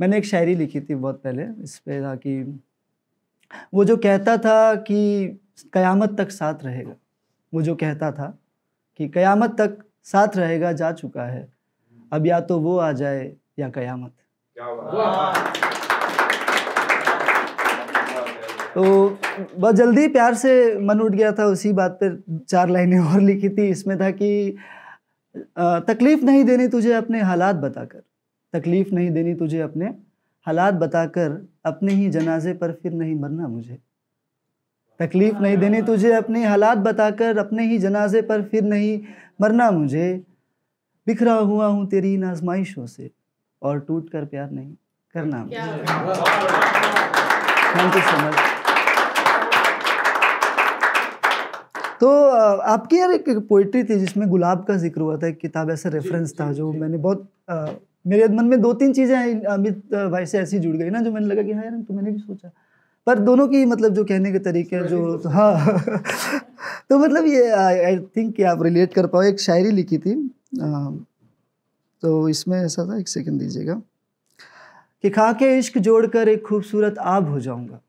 मैंने एक शायरी लिखी थी बहुत पहले, इस पे था कि वो जो कहता था कि कयामत तक साथ रहेगा, वो जो कहता था कि कयामत तक साथ रहेगा जा चुका है, अब या तो वो आ जाए या कयामत। तो बहुत जल्दी प्यार से मन उठ गया था, उसी बात पर 4 लाइनें और लिखी थी। इसमें था कि तकलीफ नहीं देनी तुझे अपने हालात बताकर, तकलीफ नहीं देनी तुझे अपने हालात बताकर, अपने ही जनाजे पर फिर नहीं मरना मुझे। तकलीफ नहीं देनी तुझे अपने हालात बताकर, अपने ही जनाजे पर फिर नहीं मरना मुझे। बिखरा हुआ हूँ तेरी इन आजमाइशों से, और टूट कर प्यार नहीं करना मुझे। Thank you so much. तो आपकी यार एक पोइट्री थी जिसमें गुलाब का जिक्र हुआ था, एक किताब ऐसा रेफरेंस था जो मैंने बहुत मेरे मन में 2-3 चीज़ें अमित भाई से ऐसी जुड़ गई ना, जो मैंने लगा कि हाँ यार तो मैंने भी सोचा, पर दोनों की मतलब जो कहने के तरीके जो तो हाँ तो मतलब ये आई थिंक कि आप रिलेट कर पाओ। एक शायरी लिखी थी, तो इसमें ऐसा था, एक सेकंड दीजिएगा, कि खा के इश्क जोड़कर एक खूबसूरत आब हो जाऊंगा।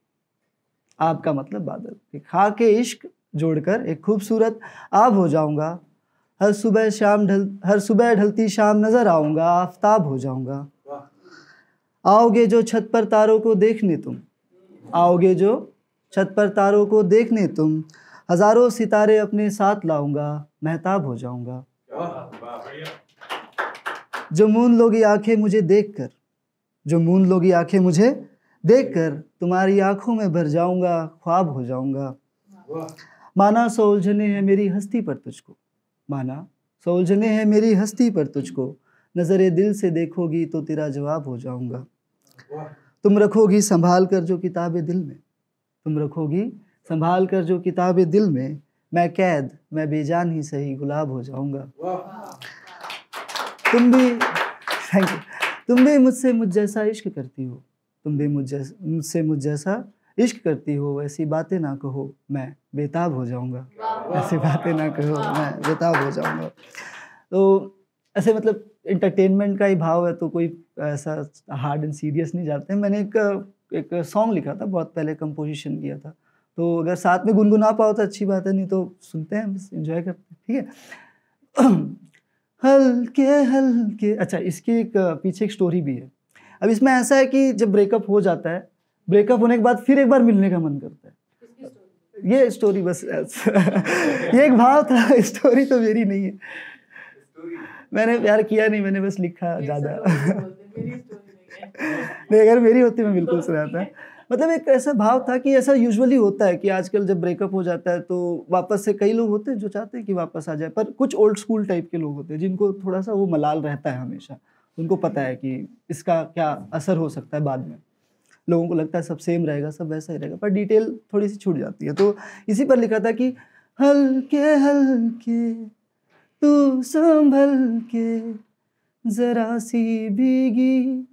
आब का मतलब बादल, कि खा के इश्क जोड़कर एक खूबसूरत आब हो जाऊंगा, हर सुबह ढलती शाम नजर आऊंगा, आफताब हो जाऊंगा। आओगे जो छत पर तारों को देखने तुम, आओगे जो छत पर तारों को देखने तुम, हजारों सितारे अपने साथ लाऊंगा, महताब हो जाऊंगा। जो मूंद लोगी आंखें मुझे देखकर, जो मूंद लोगी आंखें मुझे देखकर, तुम्हारी आंखों में भर जाऊंगा, ख्वाब हो जाऊंगा। माना सो उलझने हैं मेरी हस्ती पर तुझको, माना सो उलझने हैं मेरी हस्ती पर तुझको, नजरे दिल से देखोगी तो तेरा जवाब हो जाऊंगा। तुम रखोगी संभाल कर जो किताबें दिल में, तुम रखोगी संभाल कर जो किताबें दिल में, मैं कैद मैं बेजान ही सही गुलाब हो जाऊंगा। तुम भी थैंक यू, तुम भी मुझसे मुझ जैसा इश्क करती हो, तुम भी मुझसे मुझ जैसा इश्क करती हो, ऐसी बातें ना कहो मैं बेताब हो जाऊंगा, ऐसी बातें ना कहो मैं बेताब हो जाऊंगा। तो ऐसे मतलब एंटरटेनमेंट का ही भाव है, तो कोई ऐसा हार्ड एंड सीरियस नहीं जाते हैं। मैंने एक सॉन्ग लिखा था, बहुत पहले कंपोजिशन किया था, तो अगर साथ में गुनगुना पाओ तो अच्छी बात है, नहीं तो सुनते हैं, बस एंजॉय करते हैं, ठीक है। हल्के हल्के, अच्छा इसकी एक पीछे एक स्टोरी भी है। अब इसमें ऐसा है कि जब ब्रेकअप हो जाता है, ब्रेकअप होने के बाद फिर एक बार मिलने का मन करता है। ये स्टोरी बस ये एक भाव था, स्टोरी तो मेरी नहीं है, मैंने प्यार किया नहीं, मैंने बस लिखा ज़्यादा। नहीं अगर मेरी होती मैं बिल्कुल सुनाता। मतलब एक ऐसा भाव था कि ऐसा यूजुअली होता है कि आजकल जब ब्रेकअप हो जाता है तो वापस से कई लोग होते हैं जो चाहते हैं कि वापस आ जाए, पर कुछ ओल्ड स्कूल टाइप के लोग होते हैं जिनको थोड़ा सा वो मलाल रहता है हमेशा, उनको पता है कि इसका क्या असर हो सकता है बाद में। लोगों को लगता है सब सेम रहेगा, सब वैसा ही रहेगा, पर डिटेल थोड़ी सी छूट जाती है। तो इसी पर लिखा था कि हल्के हल्के तू संभल के, जरा सी भीगी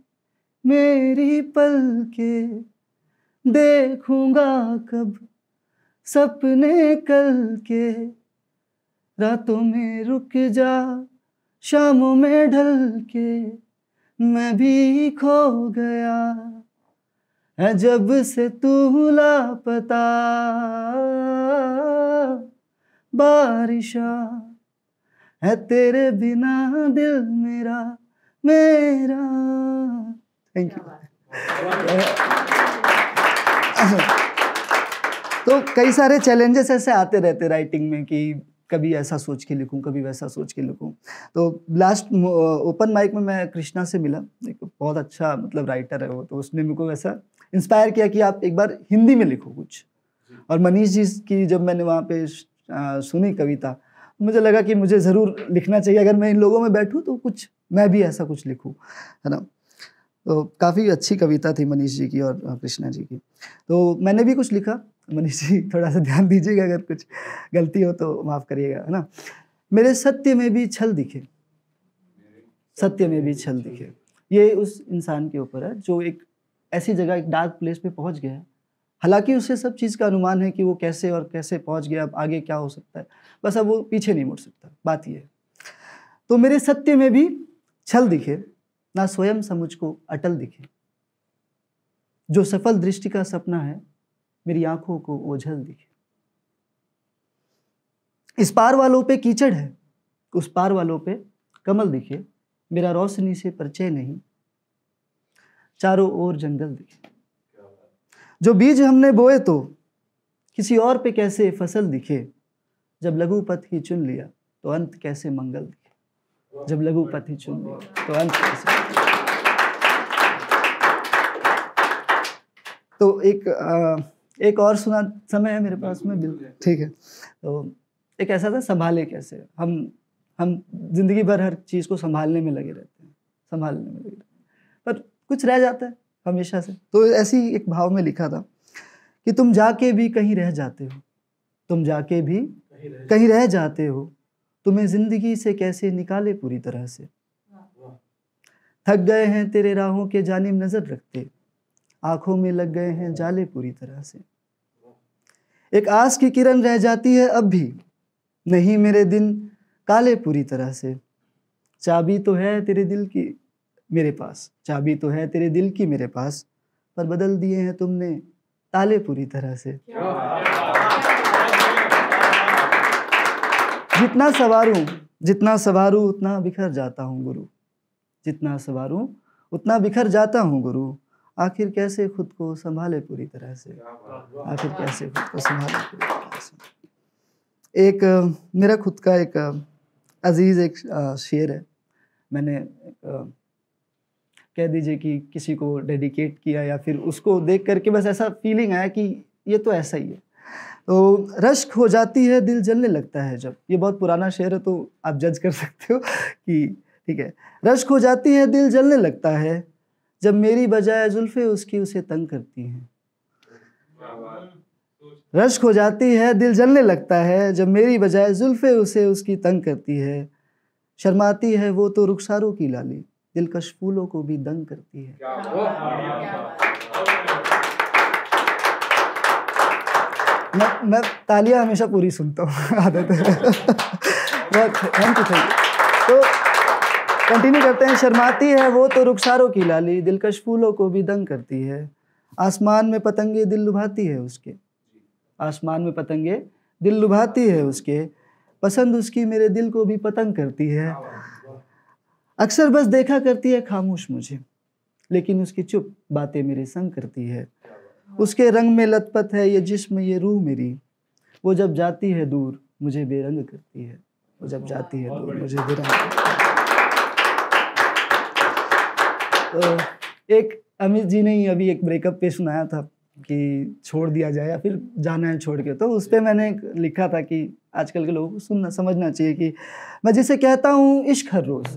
मेरी पलके, देखूंगा कब सपने कल के, रातों में रुक जा शामों में ढल के, मैं भी खो गया है जब से तू लापता, बारिशा है तेरे बिना दिल मेरा मेरा। Thank you. तो कई सारे चैलेंजेस ऐसे आते रहते राइटिंग में कि कभी ऐसा सोच के लिखूं, कभी वैसा सोच के लिखूं। तो लास्ट ओपन माइक में मैं कृष्णा से मिला, एक बहुत अच्छा मतलब राइटर है वो, तो उसने मेरे को ऐसा इंस्पायर किया कि आप एक बार हिंदी में लिखो कुछ। और मनीष जी की जब मैंने वहाँ पे सुनी कविता, मुझे लगा कि मुझे ज़रूर लिखना चाहिए, अगर मैं इन लोगों में बैठूं तो कुछ मैं भी ऐसा कुछ लिखूं, है ना। तो काफ़ी अच्छी कविता थी मनीष जी की और कृष्णा जी की। तो मैंने भी कुछ लिखा, मनीष जी थोड़ा सा ध्यान दीजिएगा, अगर कुछ गलती हो तो माफ़ करिएगा, है ना। मेरे सत्य में भी छल दिखे, सत्य में भी छल दिखे। ये उस इंसान के ऊपर है जो एक ऐसी जगह, एक डार्क प्लेस पे पहुंच गया है, हालांकि उसे सब चीज़ का अनुमान है कि वो कैसे और कैसे पहुंच गया, अब आगे क्या हो सकता है, बस अब वो पीछे नहीं मुड़ सकता, बात ये है। तो मेरे सत्य में भी छल दिखे, ना स्वयं सा मुझको अटल दिखे, जो सफल दृष्टि का सपना है मेरी आंखों को ओझल दिखे। इस पार वालों पे कीचड़ है, उस पार वालों पे कमल दिखे, मेरा रोशनी से परिचय नहीं, चारों ओर जंगल दिखे। जो बीज हमने बोए तो किसी और पे कैसे फसल दिखे, जब लघु पथ ही चुन लिया तो अंत कैसे मंगल दिखे। जब लघु पथ ही चुन लिया तो अंत कैसे। तो एक और सुना समय है मेरे पास में, बिल्कुल ठीक है। तो एक ऐसा था, संभाले कैसे। हम जिंदगी भर हर चीज को संभालने में लगे रहते हैं, पर कुछ रह जाता है हमेशा से। तो ऐसी एक भाव में लिखा था कि तुम जाके भी कहीं रह जाते हो, तुम जाके भी कहीं रह जाते हो, तुम्हें जिंदगी से कैसे निकाले पूरी तरह से। थक गए हैं तेरे राहों के जानिब नजर रखते, आंखों में लग गए हैं जाले पूरी तरह से। एक आस की किरण रह जाती है अब भी, नहीं मेरे दिन काले पूरी तरह से। चाबी तो है तेरे दिल की मेरे पास, चाबी तो है तेरे दिल की मेरे पास, पर बदल दिए हैं तुमने ताले पूरी तरह से। जितना सवारूं उतना बिखर जाता हूँ गुरु, जितना सवारूं उतना बिखर जाता हूँ गुरु। आखिर कैसे खुद को संभाले पूरी तरह से, आखिर कैसे खुद को संभाले पूरी तरह से। एक मेरा खुद का एक अजीज एक शेर है, मैंने कह दीजिए कि किसी को डेडिकेट किया या फिर उसको देख करके बस ऐसा फीलिंग आया कि ये तो ऐसा ही है। तो रश्क हो जाती है दिल जलने लगता है जब, ये बहुत पुराना शेर है तो आप जज कर सकते हो कि ठीक है। रश्क हो जाती है दिल जलने लगता है जब मेरी बजाय जुल्फे उसकी उसे तंग करती हैं। रश्क हो जाती है दिल जलने लगता है जब मेरी बजाय जुल्फे उसे उसकी तंग करती है। शर्माती है वो तो रुखसारों की लाली, दिलकश फूलों को भी दंग करती है। मैं तालियां हमेशा पूरी सुनता हूँ, आदत है। Thank you. तो कंटिन्यू करते हैं। शर्माती है वो तो रुखसारों की लाली, दिलकश फूलों को भी दंग करती है। आसमान में पतंगे दिल लुभाती है उसके, आसमान में पतंगे दिल लुभाती है उसके, पसंद उसकी मेरे दिल को भी पतंग करती है। अक्सर बस देखा करती है खामोश मुझे, लेकिन उसकी चुप बातें मेरे संग करती है। उसके रंग में लतपत है ये जिस्म ये रूह मेरी, वो जब जाती है दूर मुझे बेरंग करती है, वो जब जाती है दूर मुझे बेरंग करती है। तो एक अमित जी ने ही अभी एक ब्रेकअप पे सुनाया था कि छोड़ दिया जाए या फिर जाना है छोड़ के, तो उस पर मैंने लिखा था कि आजकल के लोगों को सुनना समझना चाहिए कि मैं जिसे कहता हूँ इश्क हर रोज़,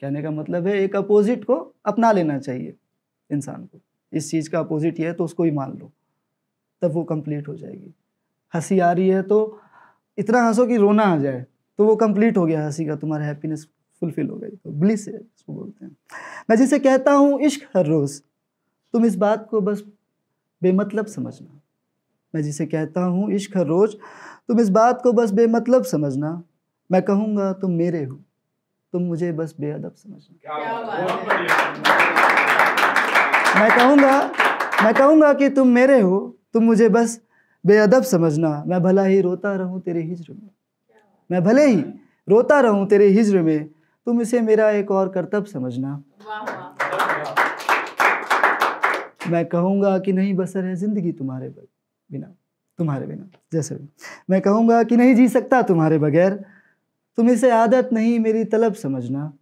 कहने का मतलब है एक अपोजिट को अपना लेना चाहिए इंसान को। इस चीज़ का अपोजिट ये है तो उसको ही मान लो, तब वो कंप्लीट हो जाएगी। हंसी आ रही है तो इतना हंसो कि रोना आ जाए, तो वो कंप्लीट हो गया हंसी का, तुम्हारा हैप्पीनेस फुलफिल हो गई, तो ब्लिस है इसको बोलते हैं। मैं जिसे कहता हूँ इश्क हर रोज़, तुम इस बात को बस बेमतलब समझना। मैं जिसे कहता हूँ इश्क हर रोज़, तुम इस बात को बस बेमतलब समझना। मैं कहूँगा तुम मेरे हो, तुम मुझे बस बेअदब समझना। मैं कहूँगा कि तुम मेरे हो, तुम मुझे बस बेअदब समझना। मैं भला ही रोता रहूं तेरे हिज्र में, मैं भले ही रोता रहूं तेरे हिज्र में, तुम इसे मेरा एक और करतब समझना। मैं कहूँगा कि नहीं बसर है जिंदगी तुम्हारे बिना, जैसे मैं कहूँगा कि नहीं जी सकता तुम्हारे बगैर, तुम इसे आदत नहीं मेरी तलब समझना।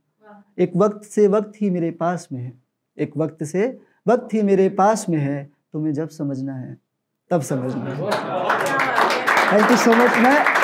एक वक्त से वक्त ही मेरे पास में है, एक वक्त से वक्त ही मेरे पास में है, तुम्हें जब समझना है तब समझना है। Thank you so much. मैं